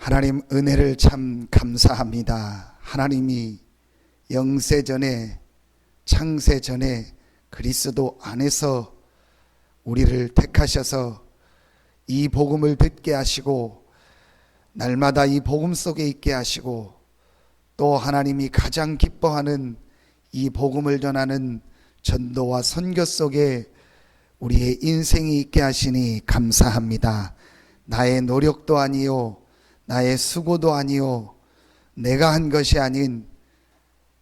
하나님 은혜를 참 감사합니다. 하나님이 영세 전에 창세 전에 그리스도 안에서 우리를 택하셔서 이 복음을 듣게 하시고 날마다 이 복음 속에 있게 하시고 또 하나님이 가장 기뻐하는 이 복음을 전하는 전도와 선교 속에 우리의 인생이 있게 하시니 감사합니다. 나의 노력도 아니요 나의 수고도 아니요 내가 한 것이 아닌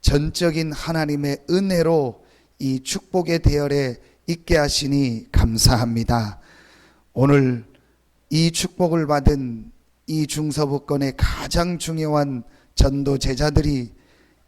전적인 하나님의 은혜로 이 축복의 대열에 있게 하시니 감사합니다. 오늘 이 축복을 받은 이 중서부권의 가장 중요한 전도 제자들이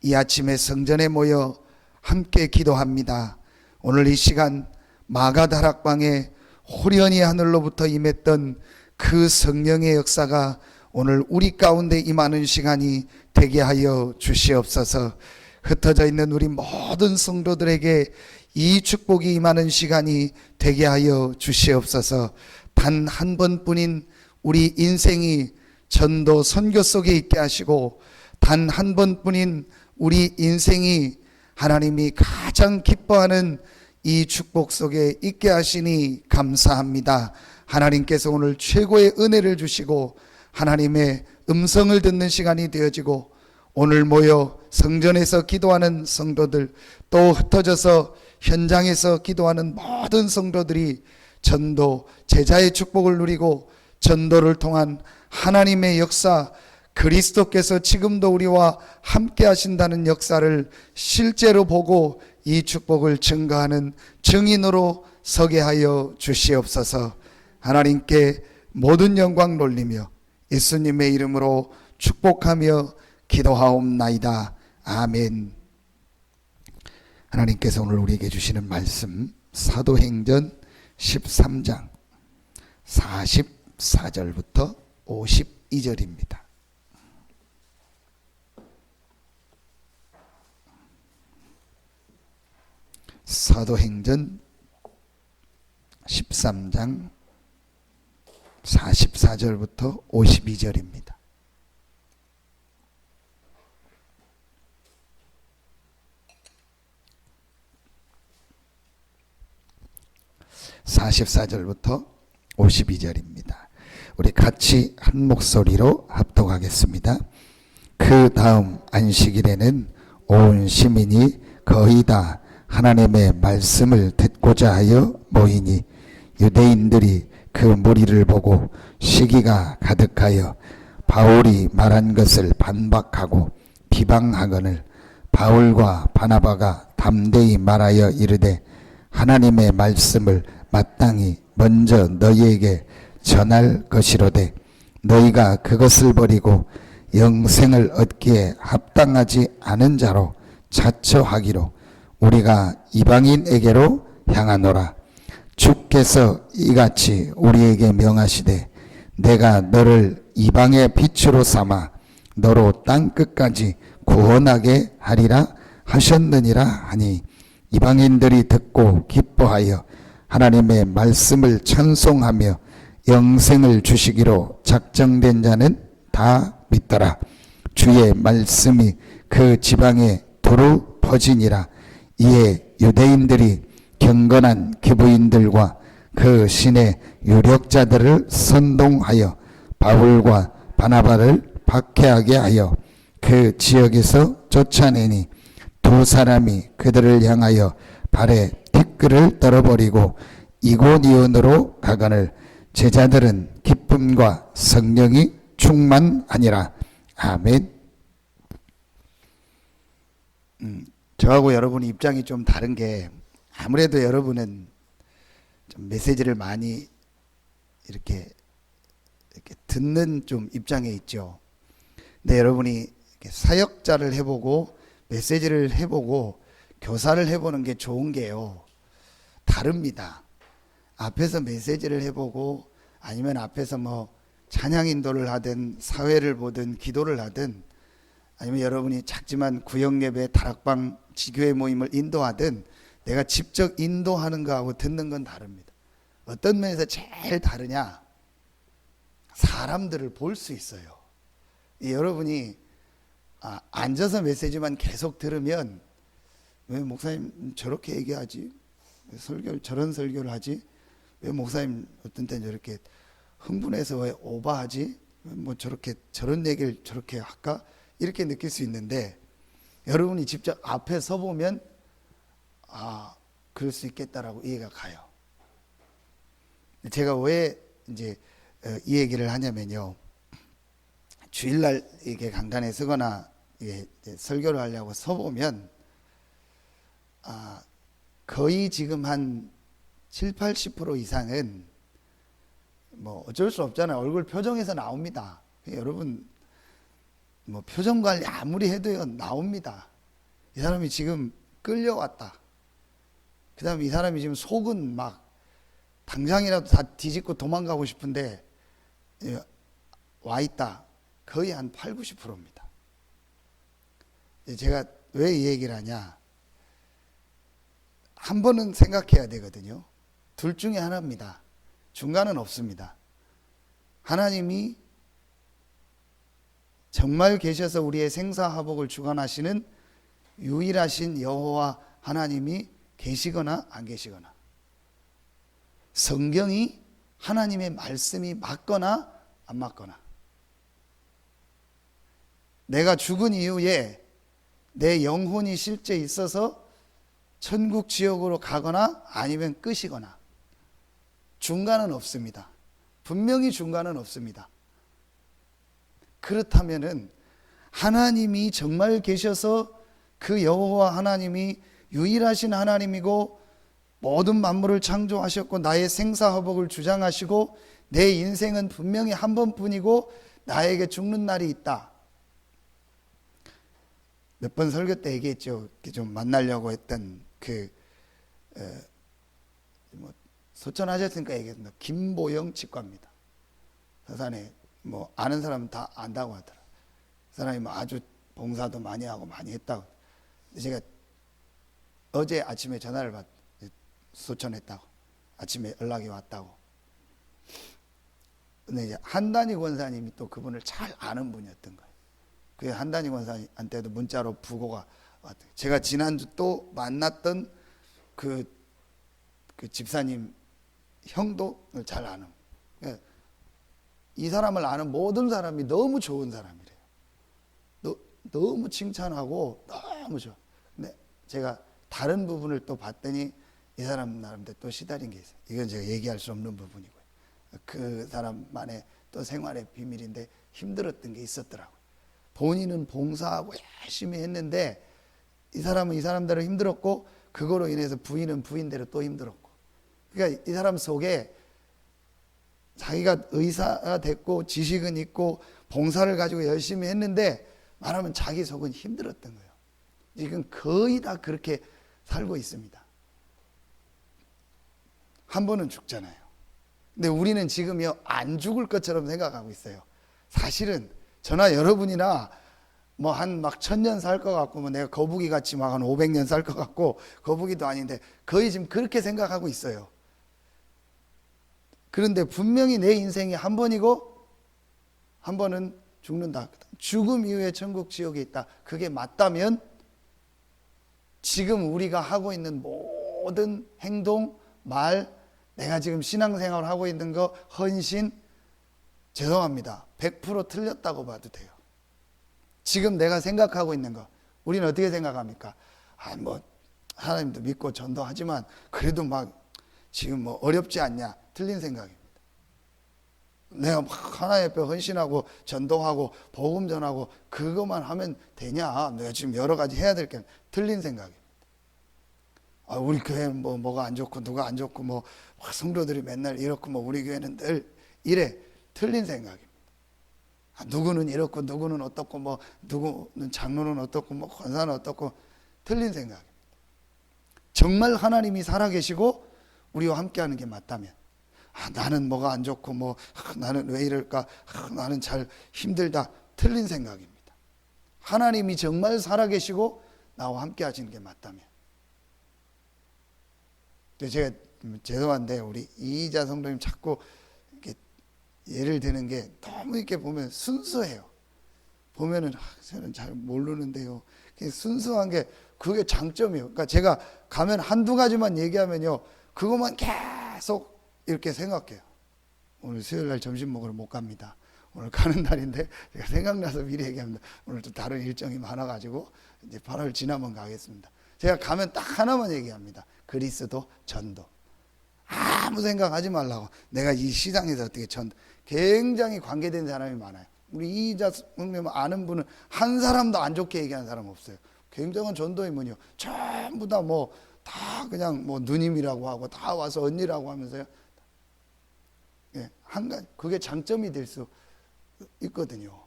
이 아침에 성전에 모여 함께 기도합니다. 오늘 이 시간 마가다락방에 호련히 하늘로부터 임했던 그 성령의 역사가 오늘 우리 가운데 임하는 시간이 되게 하여 주시옵소서. 흩어져 있는 우리 모든 성도들에게 이 축복이 임하는 시간이 되게 하여 주시옵소서. 단 한 번뿐인 우리 인생이 전도 선교 속에 있게 하시고 단 한 번뿐인 우리 인생이 하나님이 가장 기뻐하는 이 축복 속에 있게 하시니 감사합니다. 하나님께서 오늘 최고의 은혜를 주시고 하나님의 음성을 듣는 시간이 되어지고 오늘 모여 성전에서 기도하는 성도들 또 흩어져서 현장에서 기도하는 모든 성도들이 전도 제자의 축복을 누리고 전도를 통한 하나님의 역사 그리스도께서 지금도 우리와 함께 하신다는 역사를 실제로 보고 이 축복을 증거하는 증인으로 서게 하여 주시옵소서. 하나님께 모든 영광 돌리며 예수님의 이름으로 축복하며 기도하옵나이다. 아멘. 하나님께서 오늘 우리에게 주시는 말씀 사도행전 13장 44절부터 52절입니다. 사도행전 13장 44절부터 52절입니다. (44절부터) 52절입니다. 우리 같이 한 목소리로 합독하겠습니다. 그 다음 안식일에는 온 시민이 거의 다 하나님의 말씀을 듣고자 하여 모이니 유대인들이 그 무리를 보고 시기가 가득하여 바울이 말한 것을 반박하고 비방하거늘 바울과 바나바가 담대히 말하여 이르되 하나님의 말씀을 마땅히 먼저 너희에게 전할 것이로되 너희가 그것을 버리고 영생을 얻기에 합당하지 않은 자로 자처하기로 우리가 이방인에게로 향하노라. 주께서 이같이 우리에게 명하시되 내가 너를 이방의 빛으로 삼아 너로 땅끝까지 구원하게 하리라 하셨느니라 하니 이방인들이 듣고 기뻐하여 하나님의 말씀을 찬송하며 영생을 주시기로 작정된 자는 다 믿더라. 주의 말씀이 그 지방에 두루 퍼지니라. 이에 유대인들이 경건한 기부인들과 그 신의 유력자들을 선동하여 바울과 바나바를 박해하게 하여 그 지역에서 쫓아내니 두 사람이 그들을 향하여 발에 티끌을 떨어버리고 이고니온으로 가거늘 제자들은 기쁨과 성령이 충만하니라. 아멘. 저하고 여러분의 입장이 좀 다른 게 아무래도 여러분은 좀 메시지를 많이 이렇게 듣는 좀 입장에 있죠. 근데 여러분이 이렇게 사역자를 해보고 메시지를 해보고 교사를 해보는 게 좋은 게요. 다릅니다. 앞에서 메시지를 해보고 아니면 앞에서 뭐 찬양 인도를 하든 사회를 보든 기도를 하든 아니면 여러분이 작지만 구역예배 다락방 지교회 모임을 인도하든 내가 직접 인도하는 거하고 듣는 건 다릅니다. 어떤 면에서 제일 다르냐? 사람들을 볼 수 있어요. 여러분이 앉아서 메시지만 계속 들으면 왜 목사님 저렇게 얘기하지? 왜 저런 설교를 하지? 왜 목사님 어떤 때는 저렇게 흥분해서 왜 오버하지? 뭐 저런 얘기를 저렇게 할까? 이렇게 느낄 수 있는데 여러분이 직접 앞에 서 보면 그럴 수 있겠다라고 이해가 가요. 제가 왜 이제 이 얘기를 하냐면요. 주일날 이게 강단에 서거나 이게 설교를 하려고 서 보면 거의 지금 한 70-80% 이상은 뭐 어쩔 수 없잖아요. 얼굴 표정에서 나옵니다. 여러분 뭐 표정 관리 아무리 해도요 나옵니다. 이 사람이 지금 끌려왔다. 그 다음에 이 사람이 지금 속은 막 당장이라도 다 뒤집고 도망가고 싶은데 와 있다. 거의 한 80-90%입니다. 제가 왜 이 얘기를 하냐? 한 번은 생각해야 되거든요. 둘 중에 하나입니다. 중간은 없습니다. 하나님이 정말 계셔서 우리의 생사화복을 주관하시는 유일하신 여호와 하나님이 계시거나 안 계시거나, 성경이 하나님의 말씀이 맞거나 안 맞거나, 내가 죽은 이후에 내 영혼이 실제 있어서 천국 지옥으로 가거나 아니면 끝이거나, 중간은 없습니다. 분명히 중간은 없습니다. 그렇다면은 하나님이 정말 계셔서 그 여호와 하나님이 유일하신 하나님이고 모든 만물을 창조하셨고 나의 생사화복을 주장하시고 내 인생은 분명히 한 번뿐이고 나에게 죽는 날이 있다. 몇 번 설교 때 얘기했죠. 좀 만나려고 했던 소천하셨으니까 얘기했습니다. 김보영 치과입니다. 서산에 뭐 아는 사람은 다 안다고 하더라. 그 사람이 뭐 아주 봉사도 많이 하고 많이 했다고. 제가 어제 아침에 전화를 소천했다고. 아침에 연락이 왔다고. 근데 이제 한단희 권사님이 또 그분을 잘 아는 분이었던 거예요. 그 한단희 권사님한테도 문자로 부고가 왔대요. 제가 지난주 또 만났던 그 집사님 형도 잘 아는. 이 사람을 아는 모든 사람이 너무 좋은 사람이래요. 너무 칭찬하고 너무 좋아. 근데 제가 다른 부분을 또 봤더니 이 사람 나름대로 또 시달린 게 있어요. 이건 제가 얘기할 수 없는 부분이고요. 그 사람만의 또 생활의 비밀인데 힘들었던 게 있었더라고요. 본인은 봉사하고 열심히 했는데 이 사람은 이 사람대로 힘들었고 그거로 인해서 부인은 부인대로 또 힘들었고, 그러니까 이 사람 속에 자기가 의사가 됐고 지식은 있고 봉사를 가지고 열심히 했는데 말하면 자기 속은 힘들었던 거예요. 지금 거의 다 그렇게 살고 있습니다. 한 번은 죽잖아요. 근데 우리는 지금요 안 죽을 것처럼 생각하고 있어요. 사실은 저나 여러분이나 뭐 한 막 1000년 살 것 같고 뭐 내가 거북이 같이 막 한 500년 살 것 같고 거북이도 아닌데 거의 지금 그렇게 생각하고 있어요. 그런데 분명히 내 인생이 한 번이고 한 번은 죽는다. 죽음 이후에 천국 지옥에 있다. 그게 맞다면 지금 우리가 하고 있는 모든 행동, 말, 내가 지금 신앙생활을 하고 있는 거, 헌신, 죄송합니다. 100% 틀렸다고 봐도 돼요. 지금 내가 생각하고 있는 거, 우리는 어떻게 생각합니까? 뭐 하나님도 믿고 전도하지만 그래도 막 지금 뭐 어렵지 않냐? 틀린 생각입니다. 내가 막 하나님 앞에 헌신하고 전도하고 복음 전하고 그것만 하면 되냐? 내가 지금 여러 가지 해야 될 게 틀린 생각입니다. 우리 교회는 뭐가 안 좋고 누가 안 좋고 뭐 성도들이 맨날 이렇고 뭐 우리 교회는 늘 이래. 틀린 생각입니다. 누구는 이렇고 누구는 어떻고 뭐 누구는 장로는 어떻고 뭐 권사는 어떻고 틀린 생각입니다. 정말 하나님이 살아계시고 우리와 함께하는 게 맞다면 나는 뭐가 안 좋고 뭐 나는 왜 이럴까 나는 잘 힘들다 틀린 생각입니다. 하나님이 정말 살아계시고 나와 함께하시는 게 맞다면. 제가 죄송한데 우리 이희자 성도님 자꾸 이렇게 예를 드는 게 너무 이렇게 보면 순수해요. 보면은 저는 잘 모르는데요. 순수한 게 그게 장점이에요. 그러니까 제가 가면 한두 가지만 얘기하면요, 그것만 계속 이렇게 생각해요. 오늘 수요일 날 점심 먹으러 못 갑니다. 오늘 가는 날인데 제가 생각나서 미리 얘기합니다. 오늘 또 다른 일정이 많아가지고 이제 8월 지나면 가겠습니다. 제가 가면 딱 하나만 얘기합니다. 그리스도 전도. 아무 생각하지 말라고. 내가 이 시장에서 어떻게 굉장히 관계된 사람이 많아요. 우리 이자 형님 아는 분은 한 사람도 안 좋게 얘기하는 사람 없어요. 굉장한 전도인분이요. 전부 다 뭐 다 그냥 뭐 누님이라고 하고 다 와서 언니라고 하면서요. 예, 한 가지 그게 장점이 될 수 있거든요.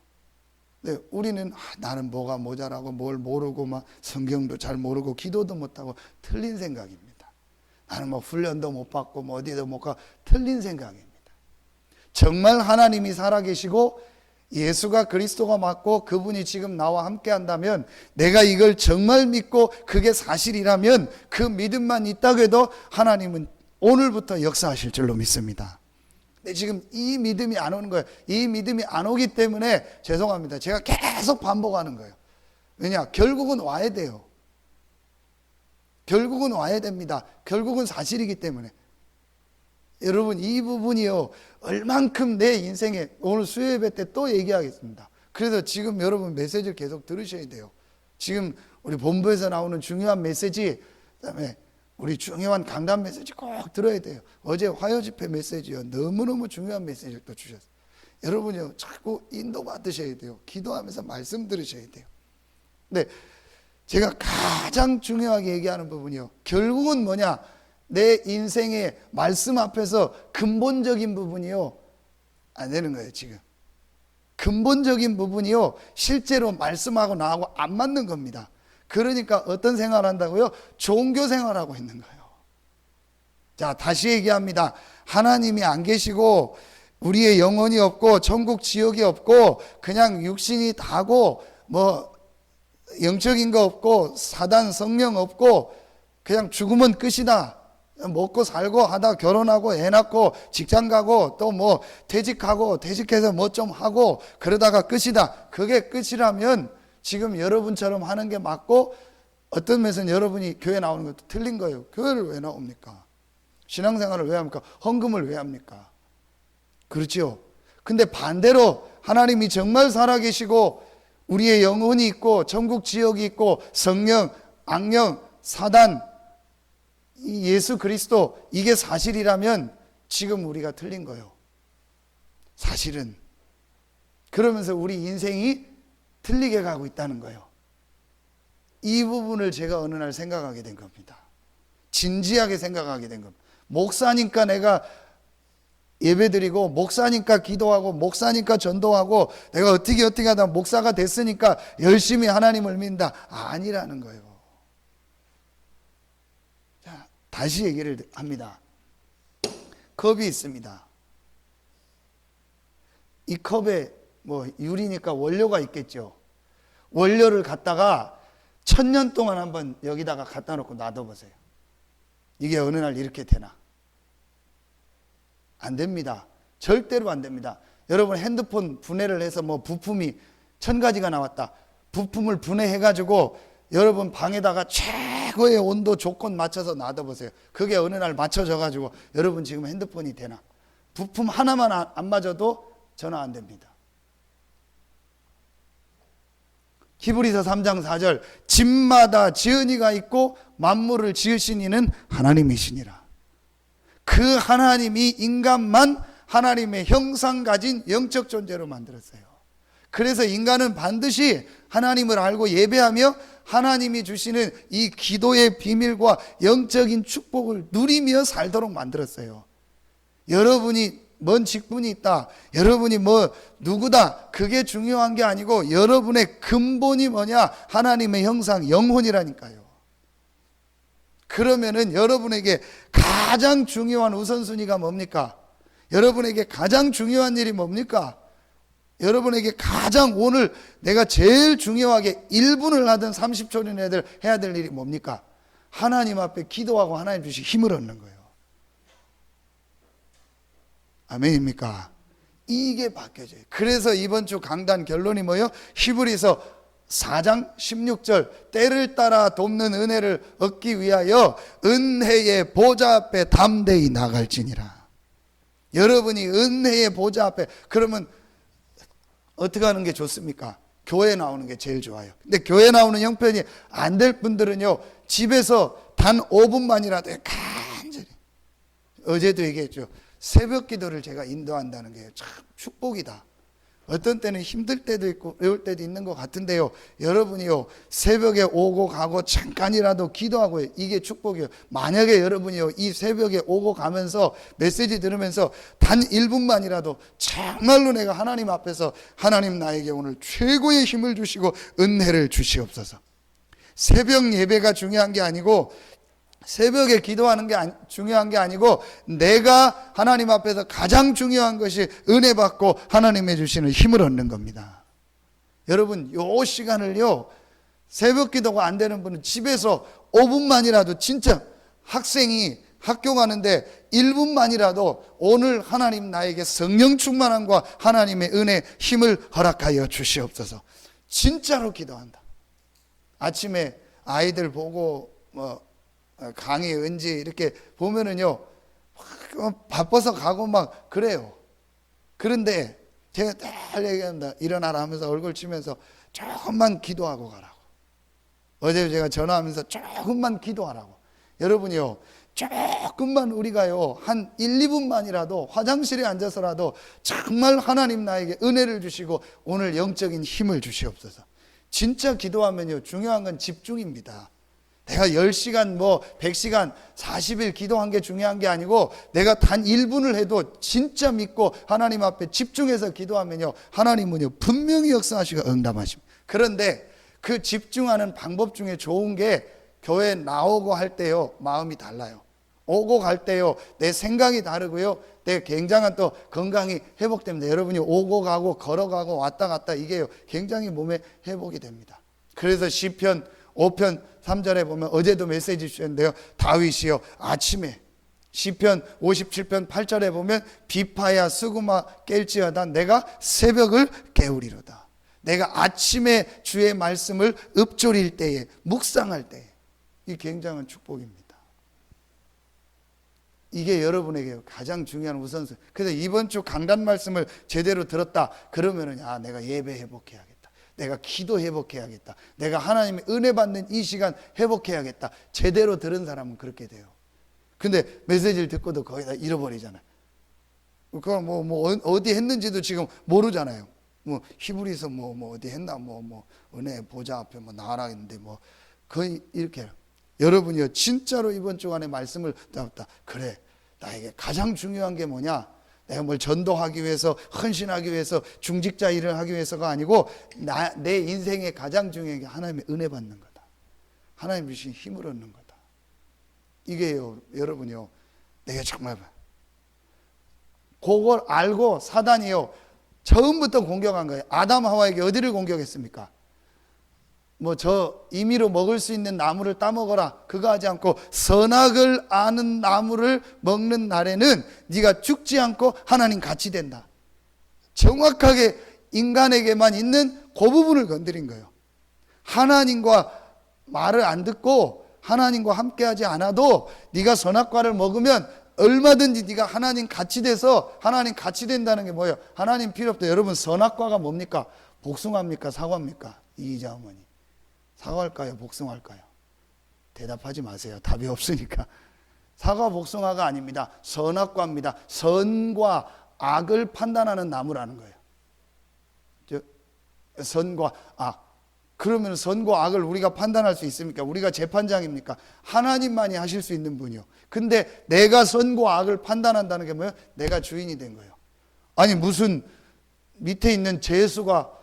네, 우리는 나는 뭐가 모자라고 뭘 모르고 막 성경도 잘 모르고 기도도 못하고 틀린 생각입니다. 나는 뭐 훈련도 못 받고 뭐 어디도 못 가, 틀린 생각입니다. 정말 하나님이 살아계시고 예수가 그리스도가 맞고 그분이 지금 나와 함께 한다면, 내가 이걸 정말 믿고 그게 사실이라면 그 믿음만 있다고 해도 하나님은 오늘부터 역사하실 줄로 믿습니다. 근데 지금 이 믿음이 안 오는 거예요. 이 믿음이 안 오기 때문에 죄송합니다. 제가 계속 반복하는 거예요. 왜냐? 결국은 와야 돼요. 결국은 와야 됩니다. 결국은 사실이기 때문에. 여러분, 이 부분이요, 얼만큼 내 인생에, 오늘 수요예배 때 또 얘기하겠습니다. 그래서 지금 여러분 메시지를 계속 들으셔야 돼요. 지금 우리 본부에서 나오는 중요한 메시지, 그다음에 우리 중요한 강단 메시지 꼭 들어야 돼요. 어제 화요 집회 메시지요, 너무너무 중요한 메시지를 또 주셨어요. 여러분요, 자꾸 인도 받으셔야 돼요. 기도하면서 말씀 들으셔야 돼요. 근데 제가 가장 중요하게 얘기하는 부분이요, 결국은 뭐냐? 내 인생의 말씀 앞에서 근본적인 부분이요, 안 되는 거예요. 지금 근본적인 부분이요, 실제로 말씀하고 나하고 안 맞는 겁니다. 그러니까 어떤 생활을 한다고요? 종교 생활하고 있는 거예요. 자, 다시 얘기합니다. 하나님이 안 계시고 우리의 영혼이 없고 천국 지옥이 없고 그냥 육신이 다고 뭐 영적인 거 없고 사단 성령 없고 그냥 죽으면 끝이다. 먹고 살고 하다 결혼하고 애 낳고 직장 가고 또 뭐 퇴직하고 퇴직해서 뭐 좀 하고 그러다가 끝이다. 그게 끝이라면 지금 여러분처럼 하는 게 맞고, 어떤 면에서는 여러분이 교회 나오는 것도 틀린 거예요. 교회를 왜 나옵니까? 신앙생활을 왜 합니까? 헌금을 왜 합니까? 그렇죠. 근데 반대로 하나님이 정말 살아계시고 우리의 영혼이 있고 천국 지옥이 있고 성령, 악령, 사단, 예수 그리스도, 이게 사실이라면 지금 우리가 틀린 거예요. 사실은. 그러면서 우리 인생이 틀리게 가고 있다는 거예요. 이 부분을 제가 어느 날 생각하게 된 겁니다. 진지하게 생각하게 된 겁니다. 목사니까 내가 예배드리고 목사니까 기도하고 목사니까 전도하고 내가 어떻게 하다 목사가 됐으니까 열심히 하나님을 믿는다, 아니라는 거예요. 자, 다시 얘기를 합니다. 컵이 있습니다. 이 컵에 뭐 유리니까 원료가 있겠죠. 원료를 갖다가 1000년 동안 한번 여기다가 갖다 놓고 놔둬보세요. 이게 어느 날 이렇게 되나? 안 됩니다. 절대로 안 됩니다. 여러분 핸드폰 분해를 해서 뭐 부품이 1000가지가 나왔다. 부품을 분해해가지고 여러분 방에다가 최고의 온도 조건 맞춰서 놔둬보세요. 그게 어느 날 맞춰져가지고 여러분 지금 핸드폰이 되나? 부품 하나만 안 맞아도 전화 안 됩니다. 히브리서 3장 4절, 집마다 지은이가 있고 만물을 지으신 이는 하나님이시니라. 그 하나님이 인간만 하나님의 형상 가진 영적 존재로 만들었어요. 그래서 인간은 반드시 하나님을 알고 예배하며 하나님이 주시는 이 기도의 비밀과 영적인 축복을 누리며 살도록 만들었어요. 여러분이 뭔 직분이 있다, 여러분이 뭐 누구다, 그게 중요한 게 아니고 여러분의 근본이 뭐냐? 하나님의 형상, 영혼이라니까요. 그러면은 여러분에게 가장 중요한 우선순위가 뭡니까? 여러분에게 가장 중요한 일이 뭡니까? 여러분에게 가장 오늘 내가 제일 중요하게 1분을 하든 30초를 해야 될 일이 뭡니까? 하나님 앞에 기도하고 하나님 주신 힘을 얻는 거예요. 아멘입니까? 이게 바뀌어져요. 그래서 이번 주 강단 결론이 뭐예요? 히브리서 4장 16절 때를 따라 돕는 은혜를 얻기 위하여 은혜의 보좌 앞에 담대히 나갈지니라. 여러분이 은혜의 보좌 앞에, 그러면 어떻게 하는 게 좋습니까? 교회 나오는 게 제일 좋아요. 근데 교회 나오는 형편이 안 될 분들은요, 집에서 단 5분만이라도 간절히, 어제도 얘기했죠. 새벽 기도를 제가 인도한다는 게 참 축복이다. 어떤 때는 힘들 때도 있고 어려울 때도 있는 것 같은데요, 여러분이요 새벽에 오고 가고 잠깐이라도 기도하고, 이게 축복이에요. 만약에 여러분이요 이 새벽에 오고 가면서 메시지 들으면서 단 1분만이라도 정말로 내가 하나님 앞에서, 하나님 나에게 오늘 최고의 힘을 주시고 은혜를 주시옵소서. 새벽 예배가 중요한 게 아니고, 새벽에 기도하는 게 중요한 게 아니고, 내가 하나님 앞에서 가장 중요한 것이 은혜 받고 하나님의 주시는 힘을 얻는 겁니다. 여러분, 요 시간을요, 새벽 기도가 안 되는 분은 집에서 5분만이라도, 진짜 학생이 학교 가는데 1분만이라도 오늘 하나님 나에게 성령 충만함과 하나님의 은혜 힘을 허락하여 주시옵소서. 진짜로 기도한다. 아침에 아이들 보고 강의 은지 이렇게 보면은요, 바빠서 가고 막 그래요. 그런데 제가 늘 얘기합니다. 일어나라 하면서 얼굴 치면서 조금만 기도하고 가라고. 어제 제가 전화하면서 조금만 기도하라고. 여러분이요, 조금만 우리가요 한 1, 2분만이라도 화장실에 앉아서라도 정말 하나님 나에게 은혜를 주시고 오늘 영적인 힘을 주시옵소서. 진짜 기도하면요, 중요한 건 집중입니다. 내가 10시간 100시간 40일 기도한 게 중요한 게 아니고, 내가 단 1분을 해도 진짜 믿고 하나님 앞에 집중해서 기도하면요, 하나님은요 분명히 역사하시고 응답하십니다. 그런데 그 집중하는 방법 중에 좋은 게, 교회 나오고 할 때요 마음이 달라요. 오고 갈 때요 내 생각이 다르고요, 내 굉장한 또 건강이 회복됩니다. 여러분이 오고 가고 걸어가고 왔다 갔다, 이게요 굉장히 몸에 회복이 됩니다. 그래서 시편 5편 3절에 보면, 어제도 메시지 주셨는데요, 다윗이요 아침에 시편 57편 8절에 보면, 비파야 스구마 깰지어다 내가 새벽을 깨우리로다. 내가 아침에 주의 말씀을 읊조릴 때에, 묵상할 때에, 이 굉장한 축복입니다. 이게 여러분에게 가장 중요한 우선순위. 그래서 이번 주 강단 말씀을 제대로 들었다 그러면은, 내가 예배 회복해야겠다, 내가 기도 회복해야겠다, 내가 하나님의 은혜 받는 이 시간 회복해야겠다. 제대로 들은 사람은 그렇게 돼요. 근데 메시지를 듣고도 거의 다 잃어버리잖아요. 그거 어디 했는지도 지금 모르잖아요. 히브리서 어디 했나, 은혜 보좌 앞에 나와라 했는데 거의 이렇게 해요. 여러분이요 진짜로 이번 주간에 말씀을 듣다, 그래 나에게 가장 중요한 게 뭐냐, 내가 뭘 전도하기 위해서, 헌신하기 위해서, 중직자 일을 하기 위해서가 아니고, 내 인생에 가장 중요한 게 하나님의 은혜 받는 거다, 하나님 주신 힘을 얻는 거다. 이게요 여러분이요, 내가 정말 그걸 알고 사단이요 처음부터 공격한 거예요. 아담 하와에게 어디를 공격했습니까? 저 임의로 먹을 수 있는 나무를 따먹어라, 그거 하지 않고 선악을 아는 나무를 먹는 날에는 네가 죽지 않고 하나님 같이 된다. 정확하게 인간에게만 있는 그 부분을 건드린 거예요. 하나님과 말을 안 듣고 하나님과 함께하지 않아도 네가 선악과를 먹으면 얼마든지 네가 하나님 같이 돼서, 하나님 같이 된다는 게 뭐예요? 하나님 필요 없다. 여러분, 선악과가 뭡니까? 복숭아입니까? 사과입니까? 이희자 어머니, 사과할까요? 복숭아할까요? 대답하지 마세요. 답이 없으니까. 사과 복숭아가 아닙니다. 선악과입니다. 선과 악을 판단하는 나무라는 거예요. 선과 악. 그러면 선과 악을 우리가 판단할 수 있습니까? 우리가 재판장입니까? 하나님만이 하실 수 있는 분이요. 근데 내가 선과 악을 판단한다는 게 뭐예요? 내가 주인이 된 거예요. 아니 무슨 밑에 있는 재수가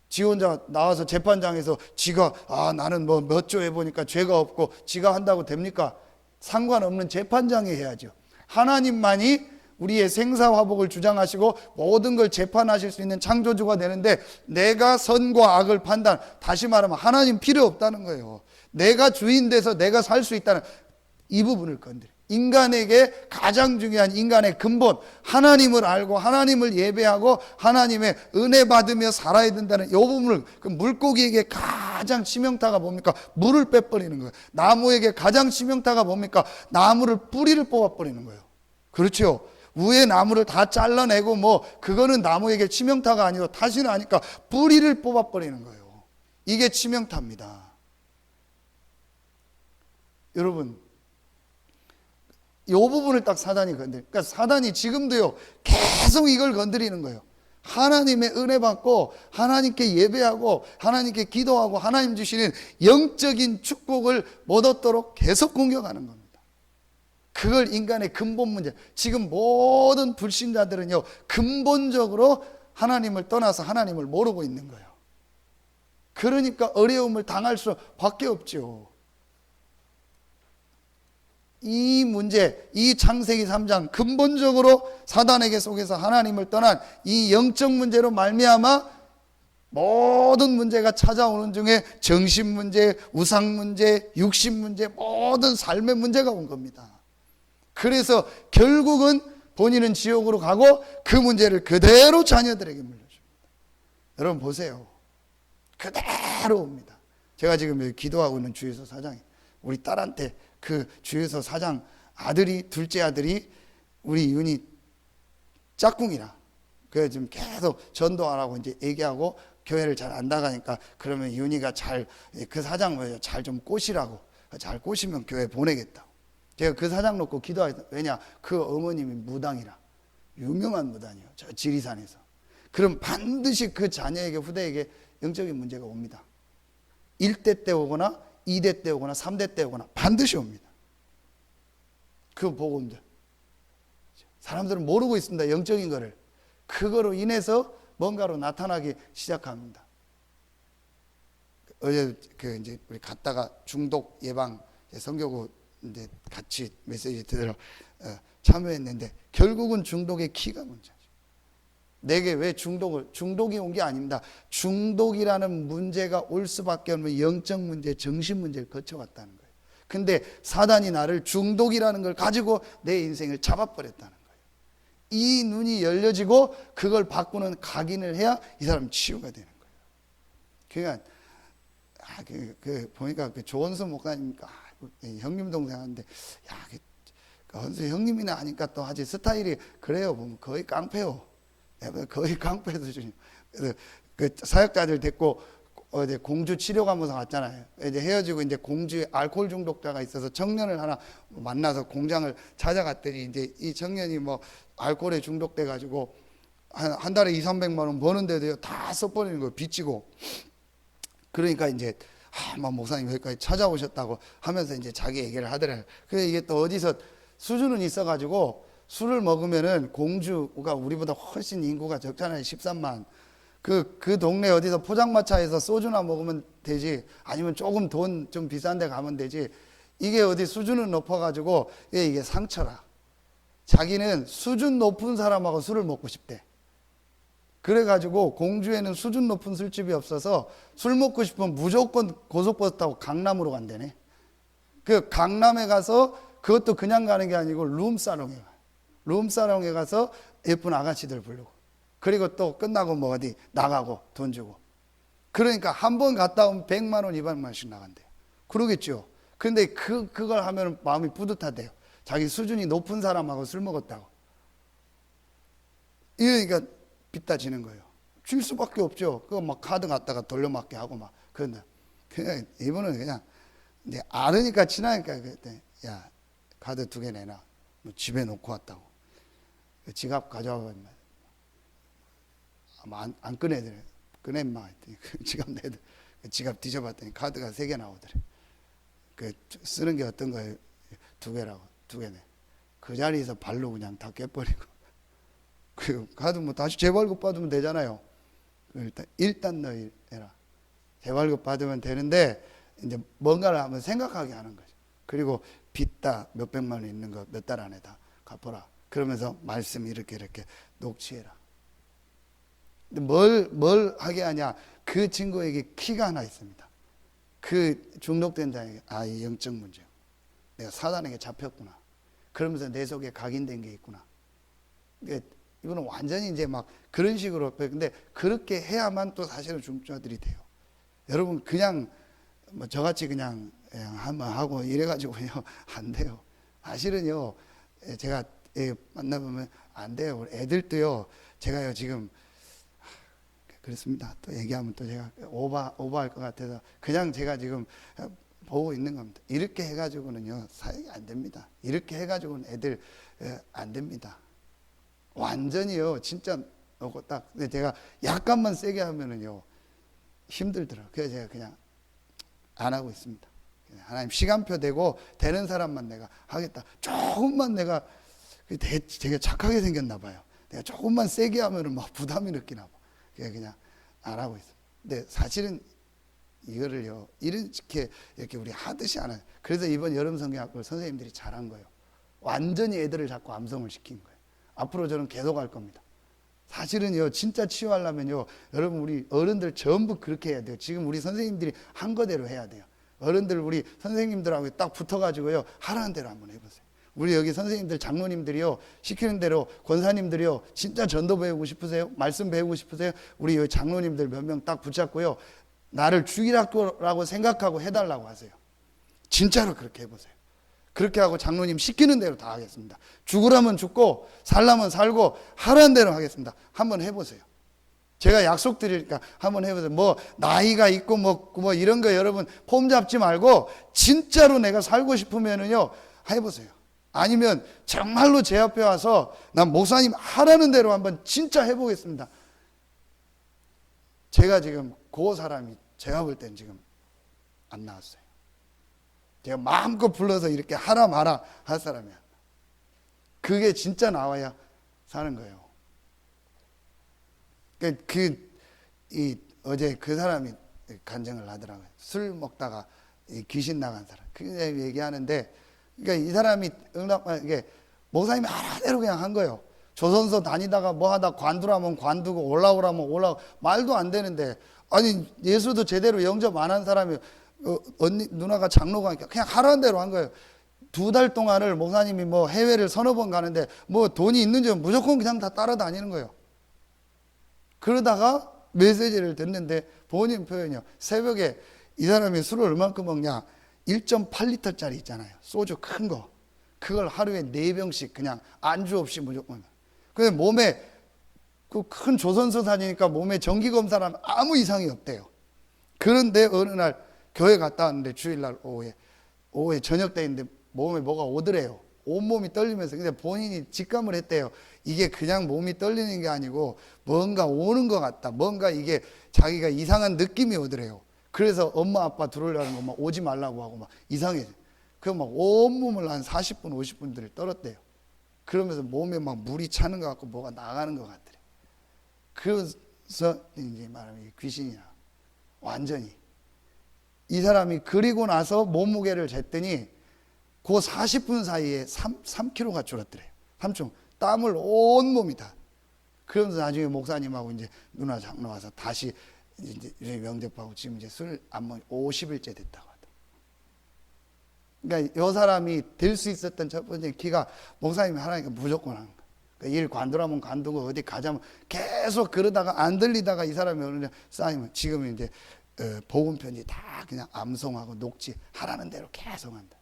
지 혼자 나와서 재판장에서 지가 나는 몇 조 해보니까 죄가 없고 지가 한다고 됩니까? 상관없는 재판장이 해야죠. 하나님만이 우리의 생사화복을 주장하시고 모든 걸 재판하실 수 있는 창조주가 되는데, 내가 선과 악을 판단, 다시 말하면 하나님 필요 없다는 거예요. 내가 주인 돼서 내가 살 수 있다는 이 부분을 건드려. 인간에게 가장 중요한 인간의 근본, 하나님을 알고 하나님을 예배하고 하나님의 은혜 받으며 살아야 된다는 이 부분을, 그 물고기에게 가장 치명타가 뭡니까? 물을 빼버리는 거예요. 나무에게 가장 치명타가 뭡니까? 나무를 뿌리를 뽑아버리는 거예요. 그렇죠? 위에 나무를 다 잘라내고 뭐 그거는 나무에게 치명타가 아니고 다시는 아니까 뿌리를 뽑아버리는 거예요. 이게 치명타입니다. 여러분, 이 부분을 딱 사단이 건드려. 그러니까 사단이 지금도요 계속 이걸 건드리는 거예요. 하나님의 은혜 받고 하나님께 예배하고 하나님께 기도하고 하나님 주시는 영적인 축복을 못 얻도록 계속 공격하는 겁니다. 그걸 인간의 근본 문제. 지금 모든 불신자들은요 근본적으로 하나님을 떠나서 하나님을 모르고 있는 거예요. 그러니까 어려움을 당할 수밖에 없죠. 이 문제, 이 창세기 3장 근본적으로 사단에게 속에서 하나님을 떠난 이 영적 문제로 말미암아 모든 문제가 찾아오는 중에 정신 문제, 우상 문제, 육신 문제, 모든 삶의 문제가 온 겁니다. 그래서 결국은 본인은 지옥으로 가고 그 문제를 그대로 자녀들에게 물려줍니다. 여러분 보세요. 그대로 옵니다. 제가 지금 여기 기도하고 있는 주유소 사장이 우리 딸한테 그 주유소 사장 아들이, 둘째 아들이 우리 윤이 짝꿍이라. 그래서 지금 계속 전도하라고 이제 얘기하고 교회를 잘 안 나가니까 그러면 윤이가 잘, 그 사장 잘 좀 꼬시라고. 잘 꼬시면 교회 보내겠다. 제가 그 사장 놓고 기도하겠다. 왜냐? 그 어머님이 무당이라. 유명한 무당이에요. 저 지리산에서. 그럼 반드시 그 자녀에게, 후대에게 영적인 문제가 옵니다. 1대 때 오거나 2대 때 오거나 3대 때 오거나 반드시 옵니다. 그 복음들. 사람들은 모르고 있습니다. 영적인 거를. 그거로 인해서 뭔가로 나타나기 시작합니다. 어제 이제 우리 갔다가 중독 예방 선교구 이제 같이 메시지 들으러 참여했는데 결국은 중독의 키가 문제죠. 내게 왜 중독이 온 게 아닙니다. 중독이라는 문제가 올 수밖에 없는 영적 문제, 정신 문제를 거쳐왔다는 거예요. 근데 사단이 나를 중독이라는 걸 가지고 내 인생을 잡아버렸다는 거예요. 이 눈이 열려지고 그걸 바꾸는 각인을 해야 이 사람 치유가 되는 거예요. 그러니까 보니까 그 조원수 목사님이니까 형님 동생한테 헌수 형님이나 하니까 또 하지 스타일이 그래요. 보면 거의 깡패요. 거의 깡패 수준이에요. 그래서 그 사역자들 데리고 어제 공주 치료가면서 왔잖아요. 이제 헤어지고 이제 공주에 알코올 중독자가 있어서 청년을 하나 만나서 공장을 찾아갔더니 이제 이 청년이 뭐 알코올에 중독돼 가지고 한 달에 200~300만 원 버는데도요 다 써버리는 거예요. 빚지고. 그러니까 이제 막 목사님 여기까지 찾아오셨다고 하면서 이제 자기 얘기를 하더래요. 그래서 이게 또 어디서 수준은 있어가지고 술을 먹으면은 공주가 우리보다 훨씬 인구가 적잖아요. 13만. 그 동네 어디서 포장마차에서 소주나 먹으면 되지. 아니면 조금 돈 좀 비싼 데 가면 되지. 이게 어디 수준은 높아가지고 이게 상처라. 자기는 수준 높은 사람하고 술을 먹고 싶대. 그래가지고 공주에는 수준 높은 술집이 없어서 술 먹고 싶으면 무조건 고속버스 타고 강남으로 간다네. 그 강남에 가서 그것도 그냥 가는 게 아니고 룸사롱에 가요. 룸사롱에 가서 예쁜 아가씨들 부르고 그리고 또 끝나고 뭐 어디 나가고 돈 주고 그러니까 한 번 갔다 오면 100만 원, 200만 원씩 나간대요. 그러겠죠. 근데 그걸 하면 마음이 뿌듯하대요. 자기 수준이 높은 사람하고 술 먹었다고. 이러니까 빚다 지는 거예요. 줄 수밖에 없죠. 그거 막 카드 갖다가 돌려막게 하고 막 그런다. 그냥 이분은 그냥 이제 알으니까 친하니까 그때 야 카드 2개 내놔. 뭐 집에 놓고 왔다고. 지갑 가져와. 아마 안 꺼내더래. 꺼내 인마 했더니 지갑 내더래. 지갑 뒤져봤더니 카드가 3개 나오더래. 그 쓰는 게 어떤 거예요? 2개라고. 2개네. 그 자리에서 발로 그냥 다 깨버리고. 그 카드 뭐 다시 재발급 받으면 되잖아요. 일단 너 해라. 재발급 받으면 되는데 이제 뭔가를 한번 생각하게 하는 거죠. 그리고 빚다 몇백만 원 있는 거 몇 달 안에 다 갚아라. 그러면서 말씀 이렇게 녹취해라. 근데 뭘 하게 하냐? 그 친구에게 키가 하나 있습니다. 그 중독된 자에게 이 영적 문제. 내가 사단에게 잡혔구나. 그러면서 내 속에 각인된 게 있구나. 이거는 완전히 이제 막 그런 식으로. 근데 그렇게 해야만 또 사실은 중직자들이 돼요. 여러분 그냥 뭐 저같이 그냥 한번 하고 이래가지고요 안 돼요. 사실은요 제가 만나보면 안 돼요. 우리 애들도요 제가요 지금 그렇습니다. 또 얘기하면 또 제가 오버할 것 같아서 그냥 제가 지금 보고 있는 겁니다. 이렇게 해가지고는요 사역이 안 됩니다. 이렇게 해가지고는 애들 안 됩니다. 완전히요 진짜 놓고 딱. 근데 제가 약간만 세게 하면은요 힘들더라고요. 그래서 제가 그냥 안 하고 있습니다. 하나님 시간표 되고 되는 사람만 내가 하겠다. 조금만 내가 되게 착하게 생겼나 봐요. 내가 조금만 세게 하면은 막 부담이 느끼나 봐. 그냥 안 하고 있어요. 근데 사실은 이거를요 이렇게 우리 하듯이 안 해요. 그래서 이번 여름 성경학교 선생님들이 잘한 거예요. 완전히 애들을 자꾸 암송을 시킨 거예요. 앞으로 저는 계속 할 겁니다. 사실은요 진짜 치유하려면요 여러분 우리 어른들 전부 그렇게 해야 돼요. 지금 우리 선생님들이 한 거대로 해야 돼요. 어른들 우리 선생님들하고 딱 붙어가지고요 하라는 대로 한번 해보세요. 우리 여기 선생님들 장로님들이요 시키는 대로, 권사님들이요 진짜 전도 배우고 싶으세요? 말씀 배우고 싶으세요? 우리 여기 장로님들 몇 명 딱 붙잡고요 나를 주일학교라고 생각하고 해달라고 하세요. 진짜로 그렇게 해보세요. 그렇게 하고 장로님 시키는 대로 다 하겠습니다. 죽으라면 죽고 살라면 살고 하라는 대로 하겠습니다. 한번 해보세요. 제가 약속드리니까 한번 해보세요. 뭐 나이가 있고 뭐 이런 거 여러분 폼 잡지 말고 진짜로 내가 살고 싶으면은요 해보세요. 아니면 정말로 제 앞에 와서 난 목사님 하라는 대로 한번 진짜 해보겠습니다. 제가 지금 그 사람이 제가 볼 땐 지금 안 나왔어요. 제가 마음껏 불러서 이렇게 하라 마라 할 사람이야. 그게 진짜 나와야 사는 거예요. 어제 그 사람이 간증을 하더라고요. 술 먹다가 귀신 나간 사람. 그 얘기하는데, 그러니까 이 사람이 이게 목사님이 하라대로 그냥 한 거예요. 조선소 다니다가 뭐 하다 관두라면 관두고 올라오라면 올라오고 말도 안 되는데, 아니 예수도 제대로 영접 안 한 사람이 언니 누나가 장로가 그냥 하라는 대로 한 거예요. 2달 동안을 목사님이 뭐 해외를 서너 번 가는데 뭐 돈이 있는지 무조건 그냥 다 따라다니는 거예요. 그러다가 메시지를 듣는데 본인 표현이요. 새벽에 이 사람이 술을 얼만큼 먹냐? 1.8리터짜리 있잖아요. 소주 큰 거. 그걸 하루에 4병씩 그냥 안주 없이 무조건. 근데 몸에 그 큰 조선소 다니니까 몸에 정기검사를 하면 아무 이상이 없대요. 그런데 어느 날 교회 갔다 왔는데 주일날 오후에 저녁 때인데 몸에 뭐가 오더래요. 온몸이 떨리면서. 근데 본인이 직감을 했대요. 이게 그냥 몸이 떨리는 게 아니고 뭔가 오는 것 같다. 뭔가 이게 자기가 이상한 느낌이 오더래요. 그래서 엄마 아빠 들어오려는 거 막 오지 말라고 하고 막 이상해. 그래서 막 온몸을 한 40분 50분들을 떨었대요. 그러면서 몸에 막 물이 차는 것 같고 뭐가 나가는 것 같더래. 그래서 이제 말하면 귀신이야. 완전히. 이 사람이 그리고 나서 몸무게를 쟀더니 그 40분 사이에 3kg가 줄었더래요. 3kg. 땀을 온몸이 다. 그러면서 나중에 목사님하고 이제 누나 장로 와서 다시 이제 명접하고 지금 이제 술 안 먹 50일째 됐다고 하더라고요. 그러니까 이 사람이 될 수 있었던 첫 번째 키가 목사님이 하라니까 무조건 하는 거예요. 그러니까 일 관두라면 관두고 어디 가자면 계속 그러다가 안 들리다가 이 사람이 어느 날 쌓이면 지금은 이제 복음 편지 다 그냥 암송하고 녹지 하라는 대로 계속 한다.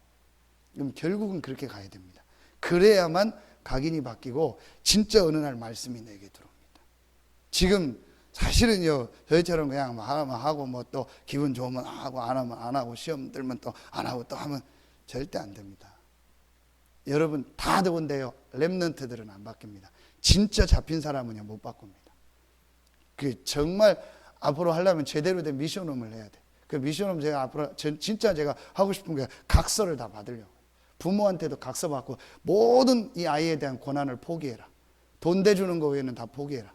그럼 결국은 그렇게 가야 됩니다. 그래야만 각인이 바뀌고 진짜 어느 날 말씀이 내게 들어옵니다. 지금 사실은요 저희처럼 그냥 뭐 하면 하고 뭐 또 기분 좋으면 하고 안 하면 안 하고 시험 들면 또 안 하고 또 하면 절대 안 됩니다. 여러분 다 더운데요 렘넌트들은 안 바뀝니다. 진짜 잡힌 사람은요 못 바꿉니다. 그 정말 앞으로 하려면 제대로 된 미션홈을 해야 돼. 그 미션홈 제가 앞으로 진짜 제가 하고 싶은 게 각서를 다 받으려고. 부모한테도 각서 받고 모든 이 아이에 대한 권한을 포기해라. 돈 대주는 거 외에는 다 포기해라.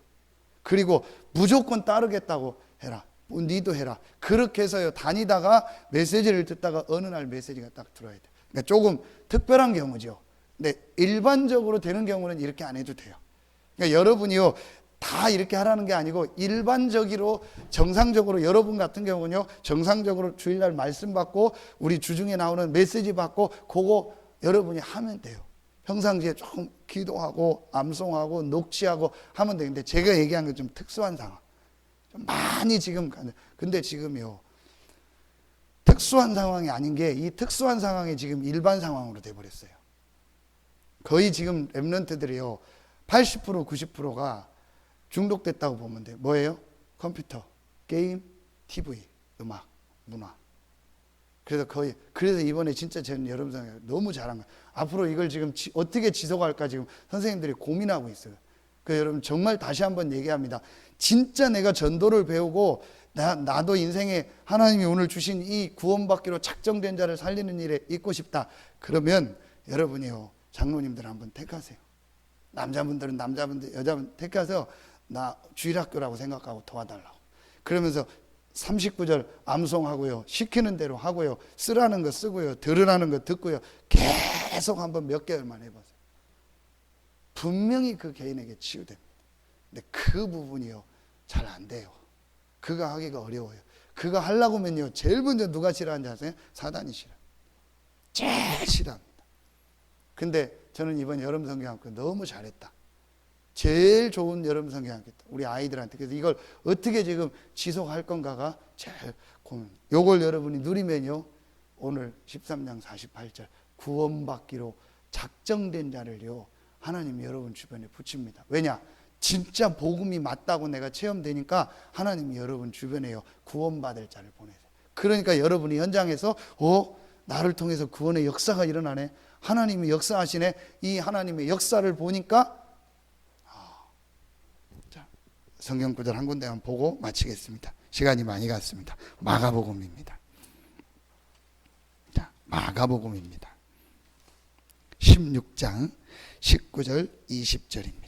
그리고 무조건 따르겠다고 해라. 니도 해라. 그렇게 해서요 다니다가 메시지를 듣다가 어느 날 메시지가 딱 들어야 돼. 그러니까 조금 특별한 경우죠. 근데 일반적으로 되는 경우는 이렇게 안 해도 돼요. 그러니까 여러분이요 다 이렇게 하라는 게 아니고 일반적으로 정상적으로 여러분 같은 경우는요 정상적으로 주일날 말씀 받고 우리 주중에 나오는 메시지 받고 그거 여러분이 하면 돼요. 평상시에 조금 기도하고 암송하고 녹취하고 하면 되는데, 제가 얘기한 건 좀 특수한 상황. 좀 많이 지금 근데 지금요, 특수한 상황이 아닌 게, 이 특수한 상황이 지금 일반 상황으로 돼버렸어요. 거의 지금 랩런트들이요 80% 90%가 중독됐다고 보면 돼요. 뭐예요? 컴퓨터, 게임, TV, 음악, 문화. 그래서 이번에 진짜 저는 여러분 생각에 너무 잘한 거예요. 앞으로 이걸 지금 어떻게 지속할까 지금 선생님들이 고민하고 있어요. 여러분 정말 다시 한번 얘기합니다. 진짜 내가 전도를 배우고 나도 인생에 하나님이 오늘 주신 이 구원받기로 작정된 자를 살리는 일에 있고 싶다. 그러면 여러분이요, 장로님들 한번 택하세요. 남자분들은 남자분들, 여자분 택해서 나 주일학교라고 생각하고 도와달라고. 그러면서 39절 암송하고요, 시키는 대로 하고요, 쓰라는 거 쓰고요, 들으라는 거 듣고요, 계속 한번 몇 개월만 해보세요. 분명히 그 개인에게 치유됩니다. 근데 그 부분이요 잘 안 돼요. 그거 하기가 어려워요. 그거 하려고 하면요, 제일 먼저 누가 싫어하는지 아세요? 사단이 싫어요. 제일 싫어합니다. 근데 저는 이번 여름 성경학교 너무 잘했다. 제일 좋은 여름 성경학교다. 우리 아이들한테. 그래서 이걸 어떻게 지금 지속할 건가가 제일 고민. 요걸 여러분이 누리면요, 오늘 13장 48절 구원받기로 작정된 자를요, 하나님이 여러분 주변에 붙입니다. 왜냐? 진짜 복음이 맞다고 내가 체험되니까 하나님이 여러분 주변에요 구원받을 자를 보내세요. 그러니까 여러분이 현장에서 나를 통해서 구원의 역사가 일어나네, 하나님이 역사하시네, 이 하나님의 역사를 보니까 자, 성경 구절 한 군데만 보고 마치겠습니다. 시간이 많이 갔습니다. 마가복음입니다. 자, 마가복음입니다. 16장 19절 20절입니다.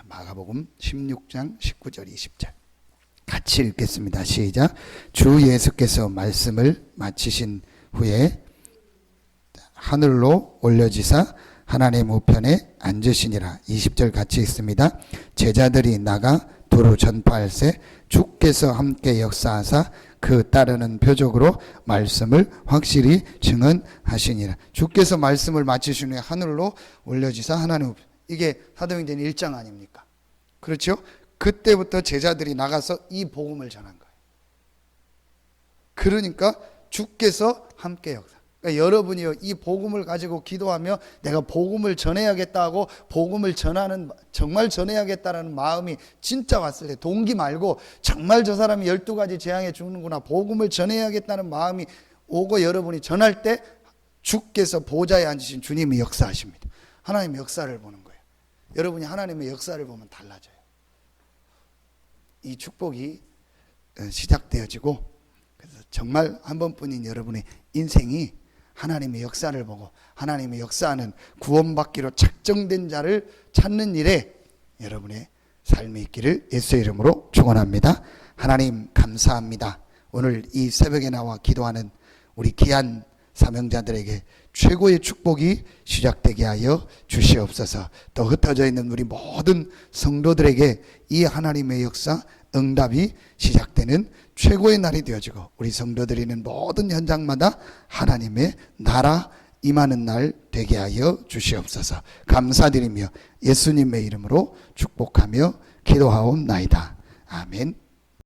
마가복음 16장 19절 20절 같이 읽겠습니다. 시작. 주 예수께서 말씀을 마치신 후에 하늘로 올려지사 하나님 우편에 앉으시니라. 20절 같이 읽습니다. 제자들이 나가 두루 전파할세 주께서 함께 역사하사 그 따르는 표적으로 말씀을 확실히 증언하시니라. 주께서 말씀을 마치신 후에 하늘로 올려지사 하나님 우편, 이게 사도행전 1장 아닙니까? 그렇죠? 그때부터 제자들이 나가서 이 복음을 전한 거예요. 그러니까 주께서 함께 역사. 그러니까 여러분이요, 이 복음을 가지고 기도하며 내가 복음을 전해야겠다 하고 복음을 정말 전해야겠다라는 마음이 진짜 왔을 때, 동기 말고 정말 저 사람이 12가지 재앙에 죽는구나, 복음을 전해야겠다는 마음이 오고 여러분이 전할 때 주께서 보좌에 앉으신 주님이 역사하십니다. 하나님의 역사를 보는 거예요. 여러분이 하나님의 역사를 보면 달라져요. 이 축복이 시작되어지고, 그래서 정말 한 번뿐인 여러분의 인생이 하나님의 역사를 보고 하나님의 역사하는 구원받기로 작정된 자를 찾는 일에 여러분의 삶이 있기를 예수의 이름으로 축원합니다. 하나님 감사합니다. 오늘 이 새벽에 나와 기도하는 우리 귀한 사명자들에게 최고의 축복이 시작되게 하여 주시옵소서. 또 흩어져 있는 우리 모든 성도들에게 이 하나님의 역사 응답이 시작되는 최고의 날이 되어지고, 우리 성도들이 있는 모든 현장마다 하나님의 나라 임하는 날 되게 하여 주시옵소서. 감사드리며 예수님의 이름으로 축복하며 기도하옵나이다. 아멘.